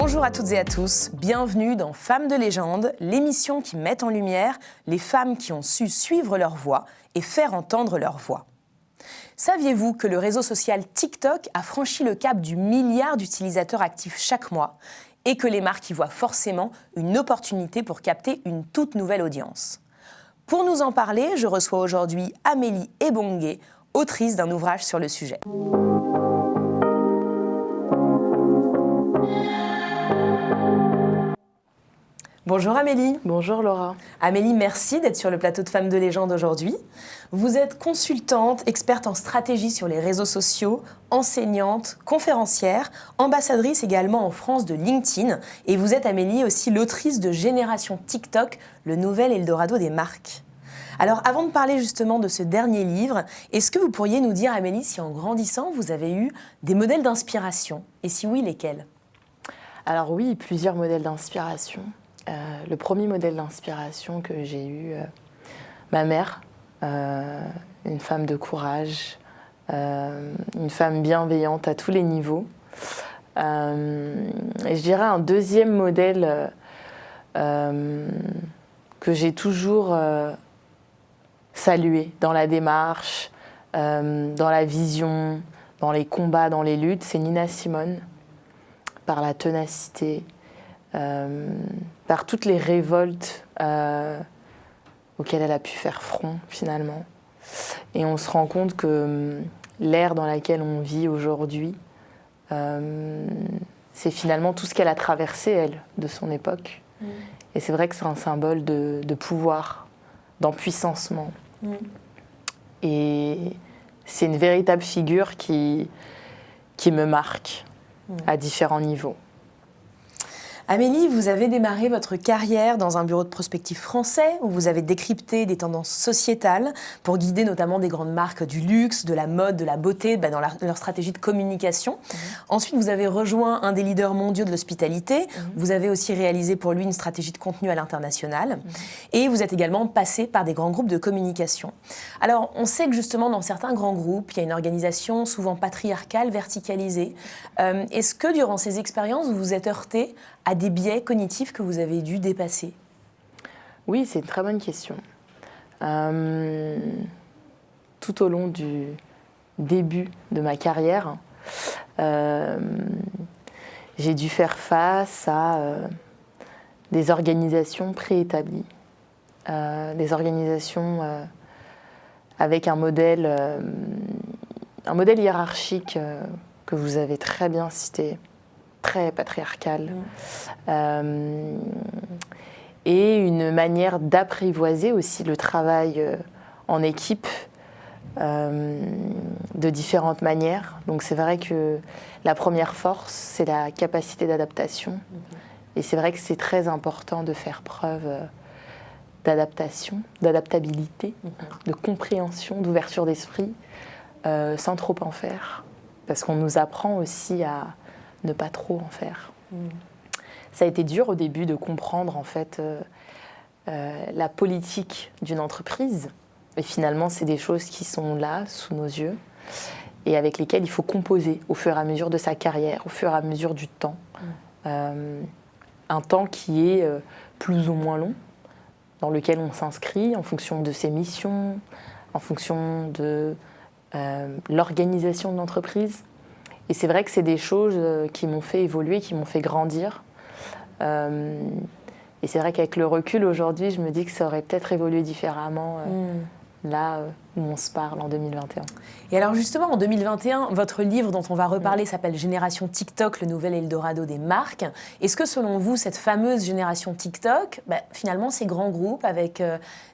Bonjour à toutes et à tous, bienvenue dans Femmes de légende, l'émission qui met en lumière les femmes qui ont su suivre leur voix et faire entendre leur voix. Saviez-vous que le réseau social TikTok a franchi le cap du milliard d'utilisateurs actifs chaque mois et que les marques y voient forcément une opportunité pour capter une toute nouvelle audience? Pour nous en parler, je reçois aujourd'hui Amélie Ebongué, autrice d'un ouvrage sur le sujet. Bonjour Amélie. Bonjour Laura. Amélie, merci d'être sur le plateau de Femmes de légende aujourd'hui. Vous êtes consultante, experte en stratégie sur les réseaux sociaux, enseignante, conférencière, ambassadrice également en France de LinkedIn. Et vous êtes, Amélie, aussi l'autrice de Génération TikTok, le nouvel Eldorado des marques. Alors, avant de parler justement de ce dernier livre, est-ce que vous pourriez nous dire, Amélie, si en grandissant, vous avez eu des modèles d'inspiration? Et si oui, lesquels? Alors oui, plusieurs modèles d'inspiration. Le premier modèle d'inspiration que j'ai eu, ma mère, une femme de courage, une femme bienveillante à tous les niveaux. Et je dirais un deuxième modèle que j'ai toujours salué dans la démarche, dans la vision, dans les combats, dans les luttes, c'est Nina Simone, par la ténacité, par toutes les révoltes auxquelles elle a pu faire front finalement. Et on se rend compte que l'ère dans laquelle on vit aujourd'hui, c'est finalement tout ce qu'elle a traversé, elle, de son époque. Et c'est vrai que c'est un symbole de pouvoir, d'empuissancement. Et c'est une véritable figure qui me marque à différents niveaux. Amélie, vous avez démarré votre carrière dans un bureau de prospective français où vous avez décrypté des tendances sociétales pour guider notamment des grandes marques du luxe, de la mode, de la beauté dans leur stratégie de communication. Ensuite, vous avez rejoint un des leaders mondiaux de l'hospitalité. Vous avez aussi réalisé pour lui une stratégie de contenu à l'international. Et vous êtes également passé par des grands groupes de communication. Alors, on sait que justement dans certains grands groupes, il y a une organisation souvent patriarcale, verticalisée. Est-ce que durant ces expériences, vous vous êtes heurté à des biais cognitifs que vous avez dû dépasser? Oui, c'est une très bonne question. Tout au long du début de ma carrière, j'ai dû faire face à des organisations préétablies, des organisations avec un modèle hiérarchique que vous avez très bien cité, très patriarcale, et une manière d'apprivoiser aussi le travail en équipe de différentes manières. Donc c'est vrai que la première force, c'est la capacité d'adaptation. Et c'est vrai que c'est très important de faire preuve d'adaptation, d'adaptabilité, de compréhension, d'ouverture d'esprit, sans trop en faire. Parce qu'on nous apprend aussi à ne pas trop en faire. Ça a été dur au début de comprendre en fait la politique d'une entreprise. Et finalement, c'est des choses qui sont là, sous nos yeux, et avec lesquelles il faut composer au fur et à mesure de sa carrière, au fur et à mesure du temps. Un temps qui est plus ou moins long, dans lequel on s'inscrit en fonction de ses missions, en fonction de l'organisation de l'entreprise. Et c'est vrai que c'est des choses qui m'ont fait évoluer, qui m'ont fait grandir. Et c'est vrai qu'avec le recul aujourd'hui, je me dis que ça aurait peut-être évolué différemment là où on se parle en 2021. Et alors justement, en 2021, votre livre dont on va reparler s'appelle Génération TikTok, le nouvel Eldorado des marques. Est-ce que selon vous, cette fameuse génération TikTok, finalement ces grands groupes avec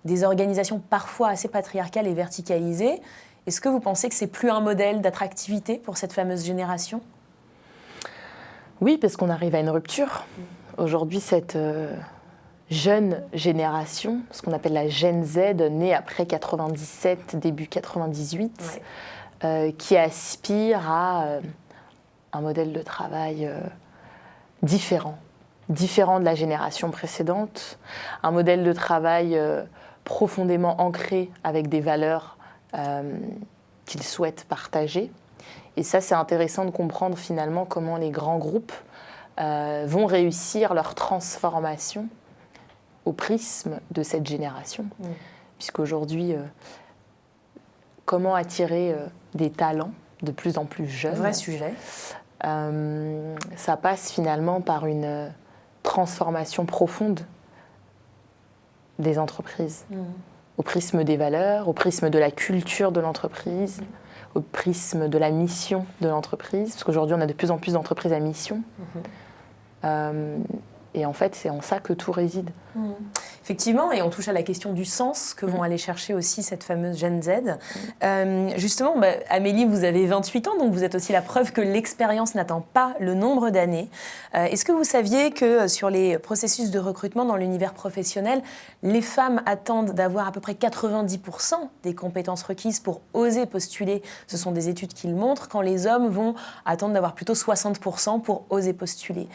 des organisations parfois assez patriarcales et verticalisées, est-ce que vous pensez que c'est plus un modèle d'attractivité pour cette fameuse génération? Oui, parce qu'on arrive à une rupture. Aujourd'hui, cette jeune génération, ce qu'on appelle la Gen Z, née après 97, début 98, qui aspire à un modèle de travail différent de la génération précédente, un modèle de travail profondément ancré avec des valeurs qu'ils souhaitent partager. Et ça, c'est intéressant de comprendre finalement comment les grands groupes vont réussir leur transformation au prisme de cette génération. Puisqu'aujourd'hui, comment attirer des talents de plus en plus jeunes? Vrai sujet. Ça passe finalement par une transformation profonde des entreprises, au prisme des valeurs, au prisme de la culture de l'entreprise, au prisme de la mission de l'entreprise, parce qu'aujourd'hui on a de plus en plus d'entreprises à mission. Et en fait, c'est en ça que tout réside. Effectivement, et on touche à la question du sens que vont aller chercher aussi cette fameuse Gen Z. Justement, Amélie, vous avez 28 ans, donc vous êtes aussi la preuve que l'expérience n'attend pas le nombre d'années. Est-ce que vous saviez que sur les processus de recrutement dans l'univers professionnel, les femmes attendent d'avoir à peu près 90% des compétences requises pour oser postuler? Ce sont des études qui le montrent, quand les hommes vont attendre d'avoir plutôt 60% pour oser postuler.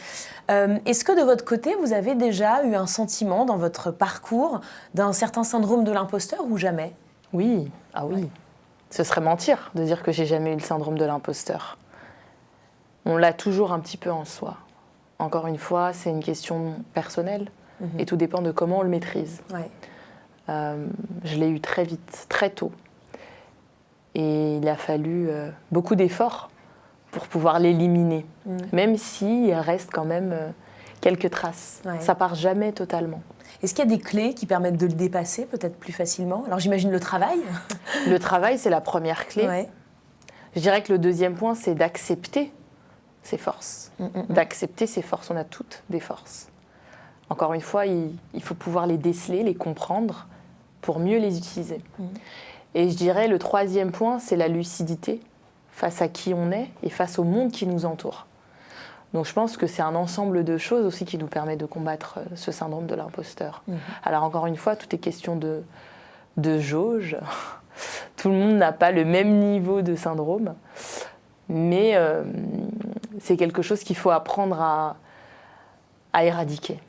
Est-ce que de votre côté, vous avez déjà eu un sentiment dans votre parcours d'un certain syndrome de l'imposteur ou jamais? Oui, oui. Ce serait mentir de dire que j'ai jamais eu le syndrome de l'imposteur. On l'a toujours un petit peu en soi. Encore une fois, c'est une question personnelle et tout dépend de comment on le maîtrise. Je l'ai eu très vite, très tôt. Et il a fallu beaucoup d'efforts pour pouvoir l'éliminer, même s'il reste quand même quelques traces. Ça part jamais totalement. Est-ce qu'il y a des clés qui permettent de le dépasser peut-être plus facilement? Alors j'imagine le travail. Le travail, c'est la première clé. Je dirais que le deuxième point, c'est d'accepter ses forces. D'accepter ses forces. On a toutes des forces. Encore une fois, il faut pouvoir les déceler, les comprendre pour mieux les utiliser. Et je dirais le troisième point, c'est la lucidité face à qui on est et face au monde qui nous entoure. Donc je pense que c'est un ensemble de choses aussi qui nous permet de combattre ce syndrome de l'imposteur. Alors encore une fois, tout est question de jauge. Tout le monde n'a pas le même niveau de syndrome, mais c'est quelque chose qu'il faut apprendre à éradiquer.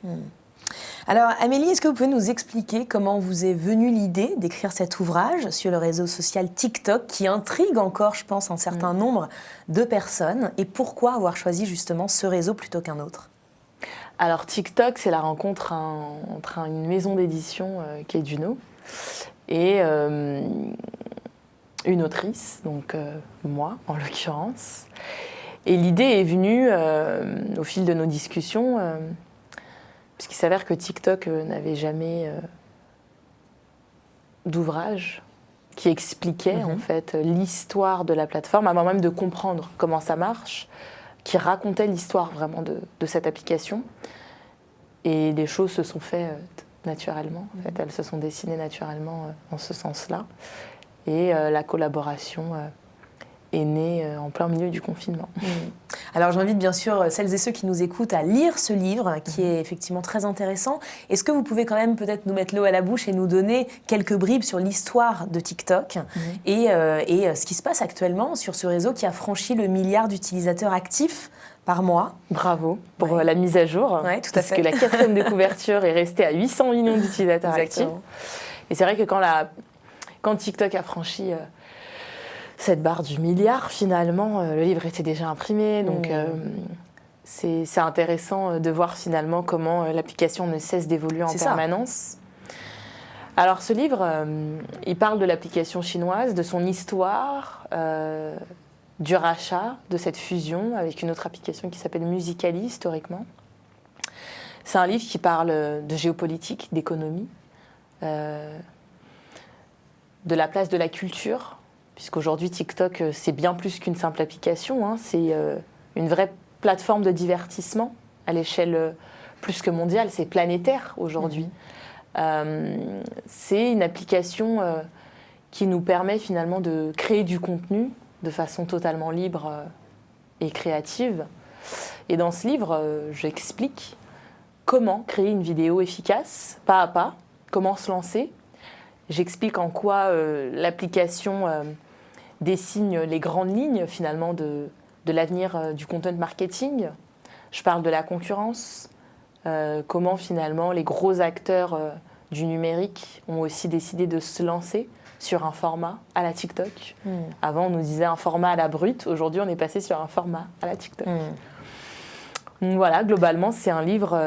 Alors Amélie, est-ce que vous pouvez nous expliquer comment vous est venue l'idée d'écrire cet ouvrage sur le réseau social TikTok qui intrigue encore, je pense, un certain nombre de personnes, et pourquoi avoir choisi justement ce réseau plutôt qu'un autre? Alors TikTok, c'est la rencontre entre une maison d'édition qui est Duno et une autrice, donc moi en l'occurrence. Et l'idée est venue au fil de nos discussions, puisqu'il s'avère que TikTok n'avait jamais d'ouvrage qui expliquait en fait l'histoire de la plateforme, avant même de comprendre comment ça marche, qui racontait l'histoire vraiment de cette application. Et les choses se sont faites naturellement, en fait, elles se sont dessinées naturellement en ce sens-là. Et la collaboration est née en plein milieu du confinement. Alors j'invite bien sûr celles et ceux qui nous écoutent à lire ce livre qui est effectivement très intéressant. Est-ce que vous pouvez quand même peut-être nous mettre l'eau à la bouche et nous donner quelques bribes sur l'histoire de TikTok et ce qui se passe actuellement sur ce réseau qui a franchi le milliard d'utilisateurs actifs par mois? Bravo pour la mise à jour, tout à fait. parce que la 4e de couverture est restée à 800 millions d'utilisateurs actifs. Et c'est vrai que quand TikTok a franchi cette barre du milliard, finalement, le livre était déjà imprimé. Donc, c'est intéressant de voir finalement comment l'application ne cesse d'évoluer en permanence. Alors, ce livre, il parle de l'application chinoise, de son histoire, du rachat, de cette fusion avec une autre application qui s'appelle Musical.ly, historiquement. C'est un livre qui parle de géopolitique, d'économie, de la place de la culture, puisqu'aujourd'hui TikTok, c'est bien plus qu'une simple application, c'est une vraie plateforme de divertissement à l'échelle plus que mondiale, c'est planétaire aujourd'hui. C'est une application qui nous permet finalement de créer du contenu de façon totalement libre et créative. Et dans ce livre, j'explique comment créer une vidéo efficace, pas à pas, comment se lancer. J'explique en quoi l'application dessine les grandes lignes finalement de l'avenir du content marketing. Je parle de la concurrence, comment finalement les gros acteurs du numérique ont aussi décidé de se lancer sur un format à la TikTok. Avant, on nous disait un format à la brute. Aujourd'hui, on est passé sur un format à la TikTok. Donc voilà, globalement, c'est un livre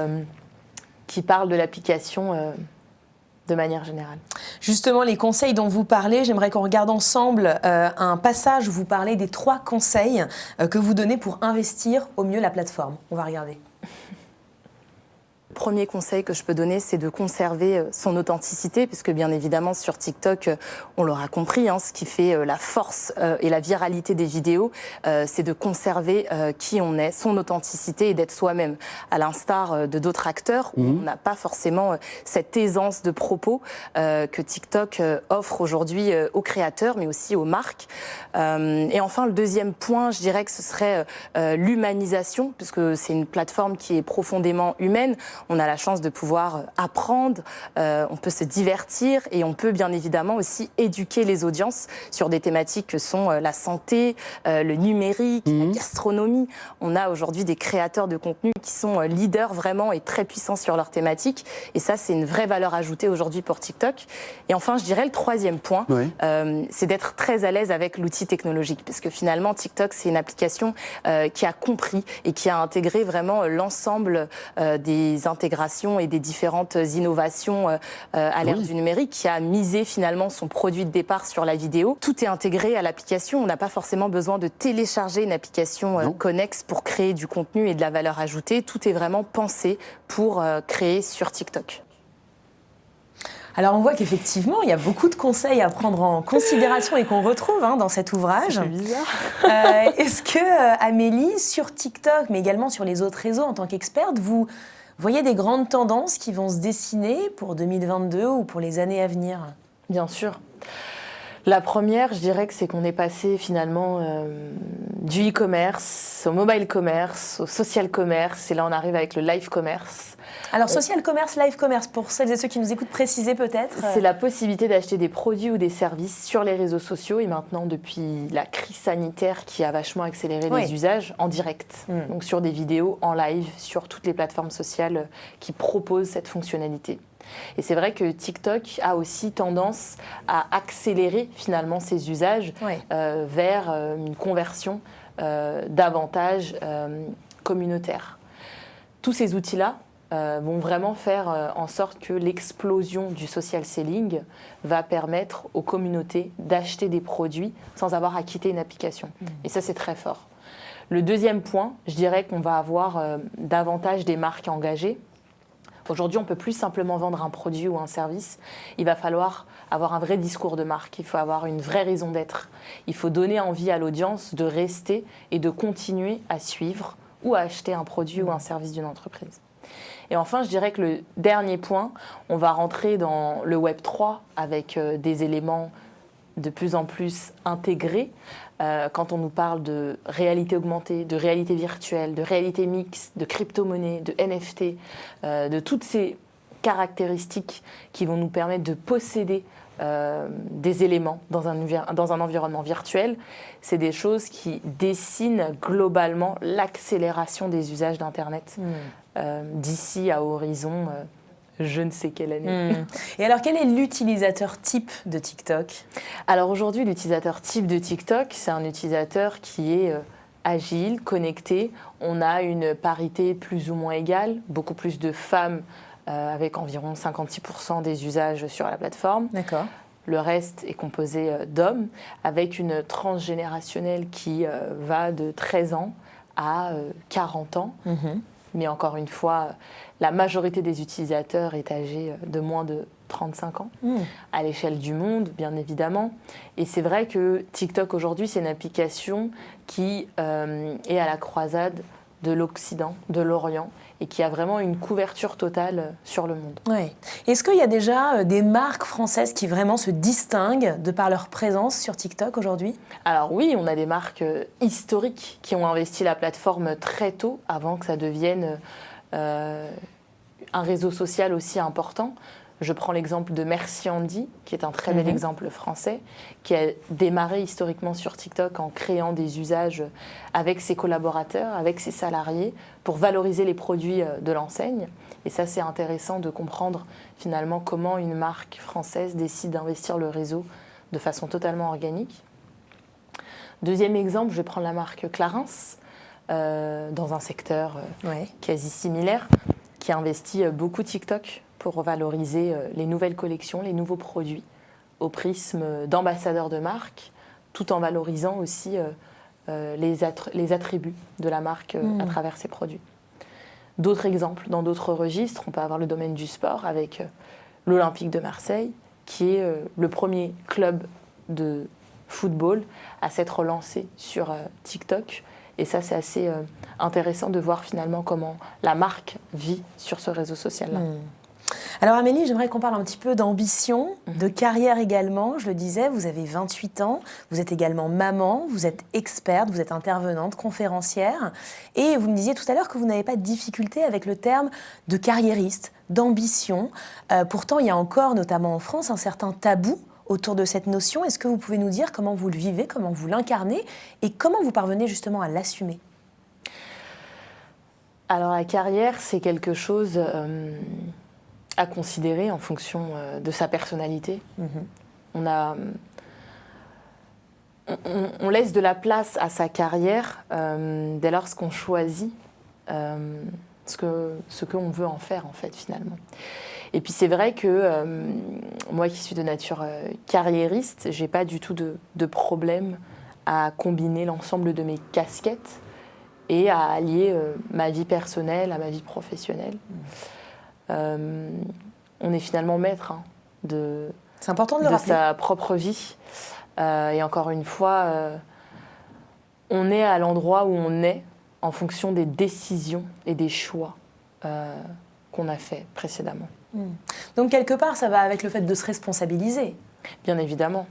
qui parle de l'application de manière générale. Justement, les conseils dont vous parlez, j'aimerais qu'on regarde ensemble un passage où vous parlez des 3 conseils que vous donnez pour investir au mieux la plateforme. On va regarder. Premier conseil que je peux donner, c'est de conserver son authenticité, puisque bien évidemment sur TikTok, on l'aura compris, ce qui fait la force et la viralité des vidéos, c'est de conserver qui on est, son authenticité et d'être soi-même. À l'instar de d'autres acteurs, où on n'a pas forcément cette aisance de propos que TikTok offre aujourd'hui aux créateurs, mais aussi aux marques. Et enfin, le deuxième point, je dirais que ce serait l'humanisation, puisque c'est une plateforme qui est profondément humaine. On a la chance de pouvoir apprendre, on peut se divertir et on peut bien évidemment aussi éduquer les audiences sur des thématiques que sont la santé, le numérique, la gastronomie. On a aujourd'hui des créateurs de contenu qui sont leaders vraiment et très puissants sur leurs thématiques. Et ça, c'est une vraie valeur ajoutée aujourd'hui pour TikTok. Et enfin, je dirais le troisième point, c'est d'être très à l'aise avec l'outil technologique. Parce que finalement, TikTok, c'est une application qui a compris et qui a intégré vraiment l'ensemble des intégrations et des différentes innovations à l'ère du numérique, qui a misé finalement son produit de départ sur la vidéo. Tout est intégré à l'application. On n'a pas forcément besoin de télécharger une application connexe pour créer du contenu et de la valeur ajoutée. Tout est vraiment pensé pour créer sur TikTok. Alors on voit qu'effectivement, il y a beaucoup de conseils à prendre en considération et qu'on retrouve dans cet ouvrage. C'est bizarre. Est-ce que, Amélie, sur TikTok, mais également sur les autres réseaux en tant qu'experte, vous voyez des grandes tendances qui vont se dessiner pour 2022 ou pour les années à venir? Bien sûr. La première, je dirais que c'est qu'on est passé finalement du e-commerce au mobile commerce, au social commerce, et là on arrive avec le live commerce. Alors social commerce, live commerce, pour celles et ceux qui nous écoutent, préciser peut-être. C'est la possibilité d'acheter des produits ou des services sur les réseaux sociaux et maintenant depuis la crise sanitaire qui a vachement accéléré les usages en direct. Donc sur des vidéos en live, sur toutes les plateformes sociales qui proposent cette fonctionnalité. Et c'est vrai que TikTok a aussi tendance à accélérer finalement ses usages vers une conversion davantage communautaire. Tous ces outils-là vont vraiment faire en sorte que l'explosion du social selling va permettre aux communautés d'acheter des produits sans avoir à quitter une application. Et ça, c'est très fort. Le deuxième point, je dirais qu'on va avoir davantage des marques engagées. Aujourd'hui, on ne peut plus simplement vendre un produit ou un service. Il va falloir avoir un vrai discours de marque. Il faut avoir une vraie raison d'être. Il faut donner envie à l'audience de rester et de continuer à suivre ou à acheter un produit ou un service d'une entreprise. Et enfin, je dirais que le dernier point, on va rentrer dans le Web 3 avec des éléments de plus en plus intégrés. Quand on nous parle de réalité augmentée, de réalité virtuelle, de réalité mixte, de crypto-monnaie, de NFT, de toutes ces caractéristiques qui vont nous permettre de posséder des éléments dans un environnement virtuel, c'est des choses qui dessinent globalement l'accélération des usages d'Internet d'ici à horizon je ne sais quelle année. Et alors, quel est l'utilisateur type de TikTok? Alors aujourd'hui, l'utilisateur type de TikTok, c'est un utilisateur qui est agile, connecté. On a une parité plus ou moins égale, beaucoup plus de femmes avec environ 56% des usages sur la plateforme. D'accord. Le reste est composé d'hommes, avec une tranche générationnelle qui va de 13 ans à 40 ans. Mais encore une fois, la majorité des utilisateurs est âgée de moins de 35 ans, à l'échelle du monde, bien évidemment. Et c'est vrai que TikTok, aujourd'hui, c'est une application qui est à la croisade de l'Occident, de l'Orient, et qui a vraiment une couverture totale sur le monde. Ouais. Est-ce qu'il y a déjà des marques françaises qui vraiment se distinguent de par leur présence sur TikTok aujourd'hui? Alors oui, on a des marques historiques qui ont investi la plateforme très tôt, avant que ça devienne un réseau social aussi important. Je prends l'exemple de Merci Andy, qui est un très bel exemple français, qui a démarré historiquement sur TikTok en créant des usages avec ses collaborateurs, avec ses salariés, pour valoriser les produits de l'enseigne. Et ça, c'est intéressant de comprendre finalement comment une marque française décide d'investir le réseau de façon totalement organique. Deuxième exemple, je vais prendre la marque Clarins, dans un secteur Ouais. quasi similaire, qui investit beaucoup TikTok pour valoriser les nouvelles collections, les nouveaux produits au prisme d'ambassadeurs de marque, tout en valorisant aussi les attributs de la marque à travers ses produits. D'autres exemples, dans d'autres registres, on peut avoir le domaine du sport avec l'Olympique de Marseille, qui est le premier club de football à s'être lancé sur TikTok. Et ça, c'est assez intéressant de voir finalement comment la marque vit sur ce réseau social-là. Alors Amélie, j'aimerais qu'on parle un petit peu d'ambition, de carrière également. Je le disais, vous avez 28 ans, vous êtes également maman, vous êtes experte, vous êtes intervenante, conférencière. Et vous me disiez tout à l'heure que vous n'avez pas de difficulté avec le terme de carriériste, d'ambition. Pourtant, il y a encore, notamment en France, un certain tabou autour de cette notion. Est-ce que vous pouvez nous dire comment vous le vivez, comment vous l'incarnez et comment vous parvenez justement à l'assumer ? Alors la carrière, c'est quelque chose à considérer en fonction de sa personnalité. On laisse de la place à sa carrière dès lors qu'on choisit ce qu'on veut en faire, en fait, finalement. Et puis c'est vrai que moi qui suis de nature carriériste, j'ai pas du tout de problème à combiner l'ensemble de mes casquettes et à allier ma vie personnelle à ma vie professionnelle. On est finalement maître c'est important de le rappeler. sa propre vie. Et encore une fois, on est à l'endroit où on est en fonction des décisions et des choix qu'on a fait précédemment. Donc quelque part, ça va avec le fait de se responsabiliser. Bien évidemment.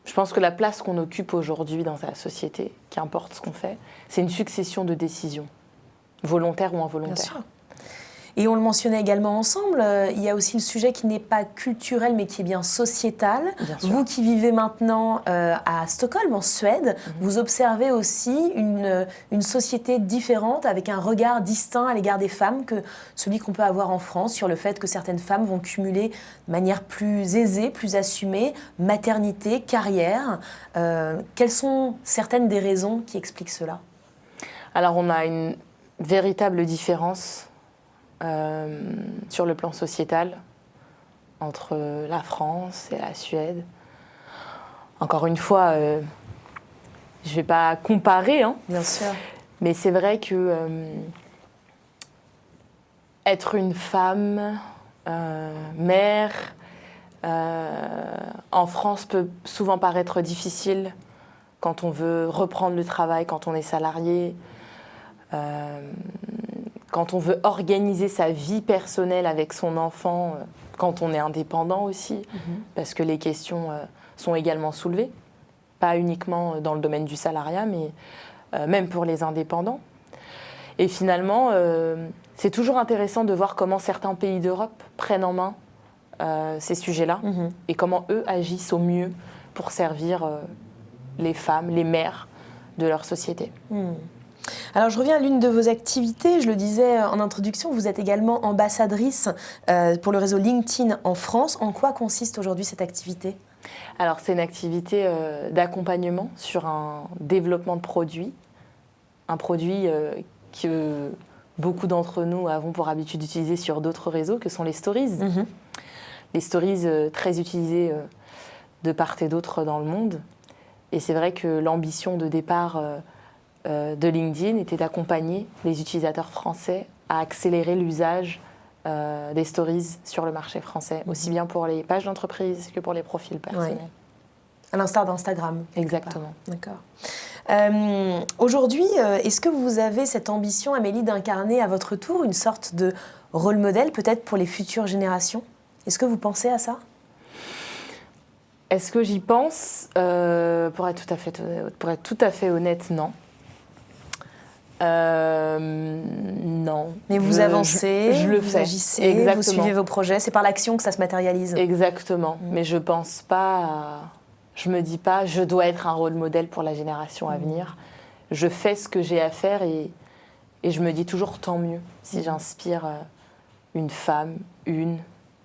Je pense que la place qu'on occupe aujourd'hui dans la société, qu'importe ce qu'on fait, c'est une succession de décisions, volontaires ou involontaires. Bien sûr. Et on le mentionnait également ensemble, il y a aussi le sujet qui n'est pas culturel mais qui est bien sociétal. Bien sûr. Vous qui vivez maintenant à Stockholm, en Suède, vous observez aussi une société différente avec un regard distinct à l'égard des femmes que celui qu'on peut avoir en France sur le fait que certaines femmes vont cumuler de manière plus aisée, plus assumée, maternité, carrière. Quelles sont certaines des raisons qui expliquent cela ? Alors on a une véritable différence sur le plan sociétal entre la France et la Suède. Encore une fois, je ne vais pas comparer, Bien sûr. mais c'est vrai que être une femme, mère, en France peut souvent paraître difficile quand on veut reprendre le travail, quand on est salarié. Quand on veut organiser sa vie personnelle avec son enfant, quand on est indépendant aussi, parce que les questions sont également soulevées, pas uniquement dans le domaine du salariat, mais même pour les indépendants. Et finalement, c'est toujours intéressant de voir comment certains pays d'Europe prennent en main ces sujets-là et comment eux agissent au mieux pour servir les femmes, les mères de leur société. Alors, je reviens à l'une de vos activités. Je le disais en introduction, vous êtes également ambassadrice pour le réseau LinkedIn en France. En quoi consiste aujourd'hui cette activité ? Alors, c'est une activité d'accompagnement sur un développement de produits. Un produit que beaucoup d'entre nous avons pour habitude d'utiliser sur d'autres réseaux, que sont les stories. Les stories très utilisées de part et d'autre dans le monde. Et c'est vrai que l'ambition de départ de LinkedIn était d'accompagner les utilisateurs français à accélérer l'usage des stories sur le marché français, aussi bien pour les pages d'entreprise que pour les profils personnels. Ouais. À l'instar d'Instagram. Exactement. D'accord. Aujourd'hui, est-ce que vous avez cette ambition, Amélie, d'incarner à votre tour une sorte de rôle modèle, peut-être pour les futures générations ? Est-ce que vous pensez à ça ? Est-ce que j'y pense ? Pour être tout à fait honnête, non. Non. Mais vous avancez, je le vous fais. agissez, Exactement. vous suivez vos projets. C'est par l'action que ça se matérialise. Exactement. Mais je pense pas. Je me dis pas, je dois être un rôle modèle pour la génération à venir. Je fais ce que j'ai à faire et je me dis toujours tant mieux si j'inspire une femme, 1,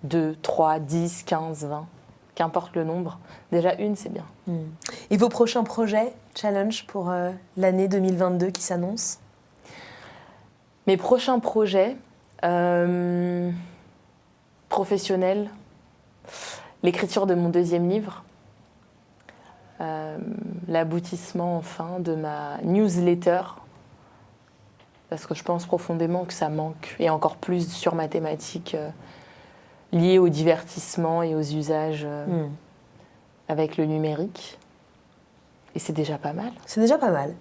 2, 3, 10, 15, 20. qu'importe le nombre. Déjà une, c'est bien. Et vos prochains projets, challenge pour l'année 2022 qui s'annonce? Mes prochains projets professionnels, l'écriture de mon 2e livre, l'aboutissement enfin de ma newsletter, parce que je pense profondément que ça manque, et encore plus sur ma thématique liée au divertissement et aux usages avec le numérique. Et c'est déjà pas mal. C'est déjà pas mal.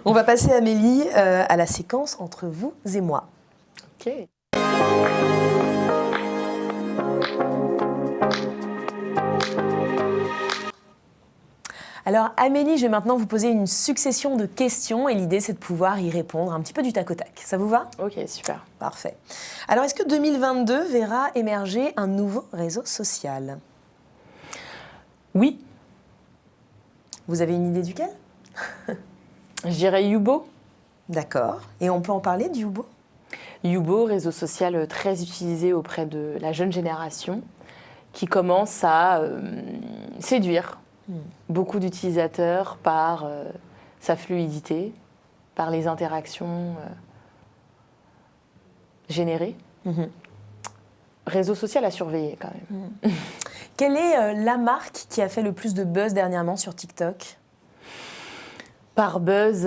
On va passer, Amélie, à la séquence entre vous et moi. Ok. Alors, Amélie, je vais maintenant vous poser une succession de questions et l'idée, c'est de pouvoir y répondre un petit peu du tac au tac. Ça vous va? Ok, super. Parfait. Alors, est-ce que 2022 verra émerger un nouveau réseau social? Oui, Vous avez une idée duquel? je dirais Yubo. D'accord. Et on peut en parler du Yubo? Yubo, réseau social très utilisé auprès de la jeune génération, qui commence à séduire beaucoup d'utilisateurs par sa fluidité, par les interactions générées. Réseau social à surveiller quand même. Quelle est la marque qui a fait le plus de buzz dernièrement sur TikTok? Par buzz,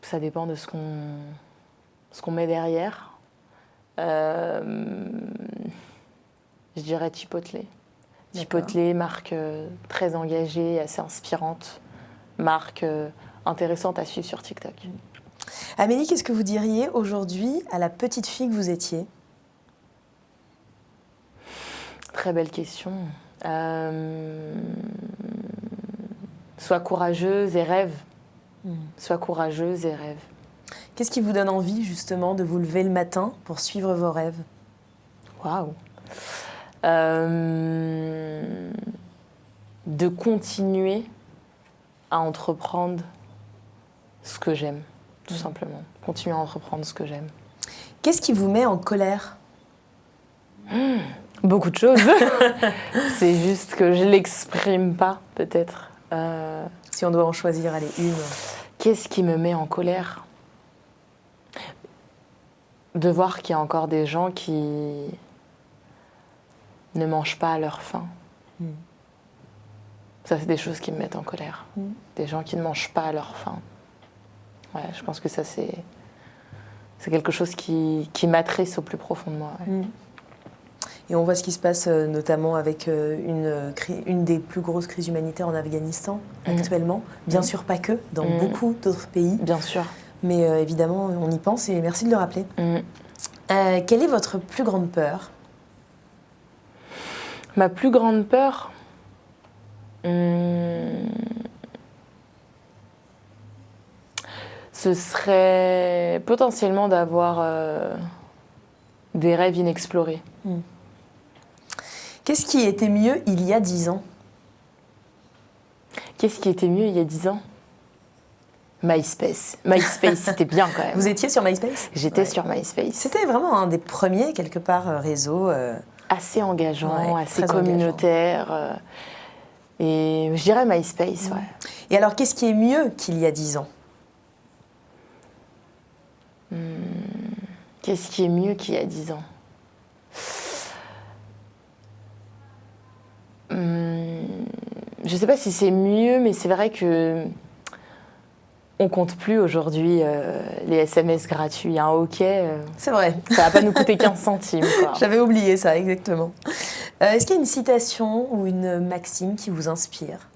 ça dépend de ce qu'on met derrière. Je dirais Chipotle. Chipotle, marque très engagée, assez inspirante, marque intéressante à suivre sur TikTok. Amélie, qu'est-ce que vous diriez aujourd'hui à la petite fille que vous étiez? Très belle question. Sois courageuse et rêve. Sois courageuse et rêve. Qu'est-ce qui vous donne envie justement de vous lever le matin pour suivre vos rêves? Waouh. De continuer à entreprendre ce que j'aime, tout simplement. Continuer à entreprendre ce que j'aime. Qu'est-ce qui vous met en colère? Beaucoup de choses. C'est juste que je l'exprime pas, peut-être. Si on doit en choisir, allez, une. Qu'est-ce qui me met en colère? De voir qu'il y a encore des gens qui ne mangent pas à leur faim. Ça, c'est des choses qui me mettent en colère. Des gens qui ne mangent pas à leur faim. Ouais, je pense que ça, c'est quelque chose qui m'attriste au plus profond de moi. Ouais. Et on voit ce qui se passe notamment avec une des plus grosses crises humanitaires en Afghanistan actuellement. Bien sûr, pas que, dans beaucoup d'autres pays. Bien sûr. Mais évidemment, on y pense et merci de le rappeler. Quelle est votre plus grande peur? Ma plus grande peur, ce serait potentiellement d'avoir des rêves inexplorés. Qu'est-ce qui était mieux il y a 10 ans? Qu'est-ce qui était mieux il y a 10 ans? MySpace. MySpace, c'était bien quand même. Vous étiez sur MySpace? J'étais sur MySpace. C'était vraiment un des premiers, quelque part, réseaux. Assez engageant, Ouais, assez très communautaire. Et je dirais MySpace, ouais. Et alors, qu'est-ce qui est mieux qu'il y a 10 ans? Qu'est-ce qui est mieux qu'il y a 10 ans? Je ne sais pas si c'est mieux, mais c'est vrai que on compte plus aujourd'hui les SMS gratuits. Un hockey, C'est vrai. ça va pas nous coûter 15 centimes. Quoi. J'avais oublié ça, exactement. Est-ce qu'il y a une citation ou une maxime qui vous inspire?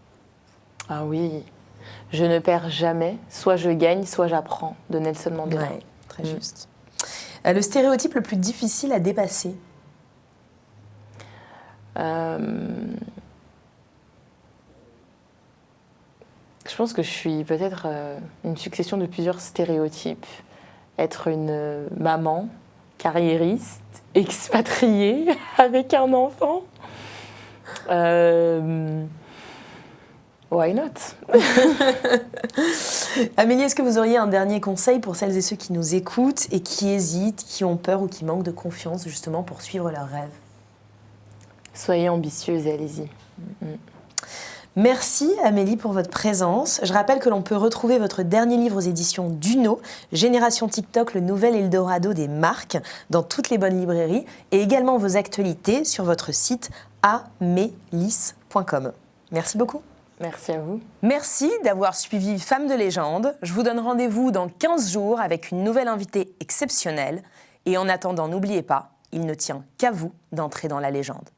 Ah oui, je ne perds jamais, soit je gagne, soit j'apprends, de Nelson Mandela. Ouais, très juste. Le stéréotype le plus difficile à dépasser? Je pense que je suis peut-être une succession de plusieurs stéréotypes. Être une maman, carriériste, expatriée, avec un enfant. Why not? Amélie, est-ce que vous auriez un dernier conseil pour celles et ceux qui nous écoutent et qui hésitent, qui ont peur ou qui manquent de confiance justement pour suivre leurs rêves? Soyez ambitieuse et allez-y. Merci Amélie pour votre présence. Je rappelle que l'on peut retrouver votre dernier livre aux éditions Duno, Génération TikTok, le nouvel Eldorado des marques, dans toutes les bonnes librairies, et également vos actualités sur votre site amelis.com. Merci beaucoup. Merci à vous. Merci d'avoir suivi Femmes de légende. Je vous donne rendez-vous dans 15 jours avec une nouvelle invitée exceptionnelle. Et en attendant, n'oubliez pas, il ne tient qu'à vous d'entrer dans la légende.